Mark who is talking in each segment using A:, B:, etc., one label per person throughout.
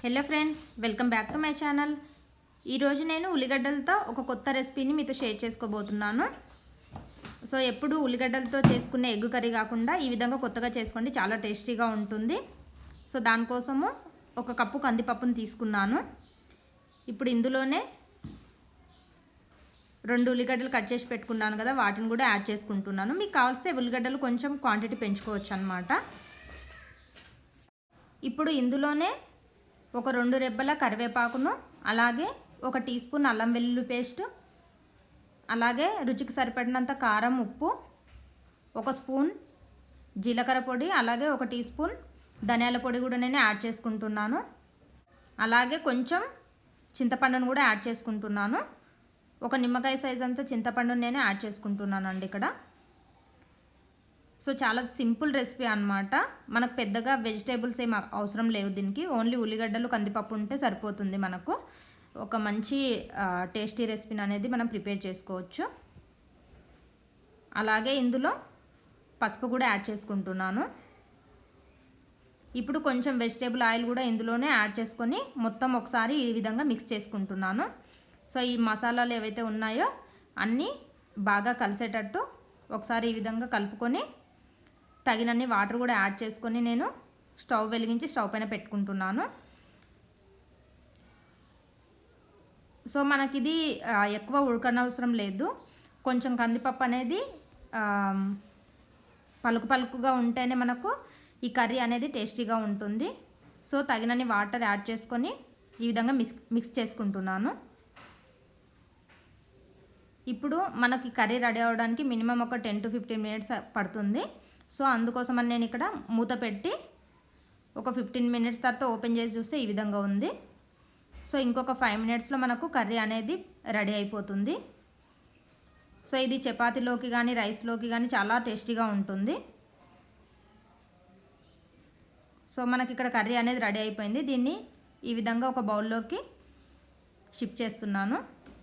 A: Hello friends, welcome back to my channel. ఈరోజు నేను ఉల్లిగడ్డలతో ఒక కొత్త రెసిపీని మీతో షేర్ చేసుకోబోతున్నాను. సో ఎప్పుడు ఉల్లిగడ్డలతో చేసుకునే ఎగ్ కర్రీ కాకుండా ఈ విధంగా కొత్తగా చేసుకోండి, చాలా టేస్టీగా ఉంటుంది. సో దానికోసము ఒక కప్పు కందిపప్పును తీసుకున్నాను. ఇప్పుడు ఇందులోనే 2 ఉల్లిగడ్డలు కట్ చేసి పెట్టుకున్నాను కదా, వాటిని కూడా యాడ్ చేసుకుంటున్నాను. మీకు కావాల్సే ఉల్లిగడ్డలు కొంచెం క్వాంటిటీ పెంచుకోవచ్చు అన్నమాట. ఇప్పుడు ఇందులోనే ఒక 2 రెబ్బల కరివేపాకును, అలాగే 1 టీ స్పూన్ అల్లం వెల్లుల్లి పేస్ట్, అలాగే రుచికి సరిపడినంత కారం, ఉప్పు, 1 స్పూన్ జీలకర్ర పొడి, అలాగే 1 టీ స్పూన్ ధనియాల పొడి కూడా నేను యాడ్ చేసుకుంటున్నాను. అలాగే కొంచెం చింతపండును కూడా యాడ్ చేసుకుంటున్నాను. 1 నిమ్మకాయ సైజ్ అంతా చింతపండును నేను యాడ్ చేసుకుంటున్నాను అండి ఇక్కడ. సో చాలా సింపుల్ రెసిపీ అన్నమాట. మనకు పెద్దగా వెజిటేబుల్స్ ఏం అవసరం లేవు దీనికి. ఓన్లీ ఉల్లిగడ్డలు, కందిపప్పు ఉంటే సరిపోతుంది. మనకు ఒక మంచి టేస్టీ రెసిపీని అనేది మనం ప్రిపేర్ చేసుకోవచ్చు. అలాగే ఇందులో పసుపు కూడా యాడ్ చేసుకుంటున్నాను. ఇప్పుడు కొంచెం వెజిటేబుల్ ఆయిల్ కూడా ఇందులోనే యాడ్ చేసుకొని మొత్తం ఒకసారి ఈ విధంగా మిక్స్ చేసుకుంటున్నాను. సో ఈ మసాలాలు ఏవైతే ఉన్నాయో అన్నీ బాగా కలిసేటట్టు ఒకసారి ఈ విధంగా కలుపుకొని తగినన్ని వాటర్ కూడా యాడ్ చేసుకొని నేను స్టవ్ వెలిగించి స్టవ్ పైన పెట్టుకుంటున్నాను. సో మనకి ఇది ఎక్కువ ఉడకనవసరం లేదు. కొంచెం కందిపప్పు అనేది పలుకు పలుకుగా ఉంటేనే మనకు ఈ కర్రీ అనేది టేస్టీగా ఉంటుంది. సో తగినన్ని వాటర్ యాడ్ చేసుకొని ఈ విధంగా మిక్స్ చేసుకుంటున్నాను. ఇప్పుడు మనకి కర్రీ రెడీ అవ్వడానికి మినిమం ఒక 10 to 15 మినిట్స్ పడుతుంది. సో అందుకోసమని నేను ఇక్కడ మూత పెట్టి ఒక 15 మినిట్స్ తర్వాత ఓపెన్ చేసి చూస్తే ఈ విధంగా ఉంది. సో ఇంకొక 5 మినిట్స్లో మనకు కర్రీ అనేది రెడీ అయిపోతుంది. సో ఇది చపాతీలోకి కానీ రైస్లోకి కానీ చాలా టేస్టీగా ఉంటుంది. సో మనకి ఇక్కడ కర్రీ అనేది రెడీ అయిపోయింది. దీన్ని ఈ విధంగా ఒక బౌల్లోకి షిఫ్ట్ చేస్తున్నాను.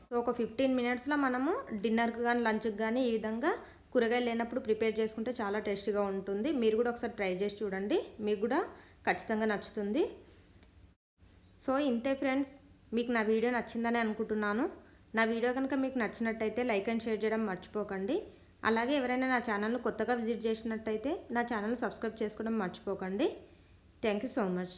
A: సో ఒక 15 మినిట్స్లో మనము డిన్నర్కి కానీ లంచ్కి కానీ ఈ విధంగా కూరగాయలు లేనప్పుడు ప్రిపేర్ చేసుకుంటే చాలా టేస్టీగా ఉంటుంది. మీరు కూడా ఒకసారి ట్రై చేసి చూడండి, మీకు కూడా ఖచ్చితంగా నచ్చుతుంది. సో ఇంతే ఫ్రెండ్స్, మీకు నా వీడియో నచ్చిందని అనుకుంటున్నాను. నా వీడియో కనుక మీకు నచ్చినట్టయితే లైక్ అండ్ షేర్ చేయడం మర్చిపోకండి. అలాగే ఎవరైనా నా ఛానల్ను కొత్తగా విజిట్ చేసినట్టయితే నా ఛానల్ సబ్స్క్రైబ్ చేసుకోవడం మర్చిపోకండి. Thank you so much.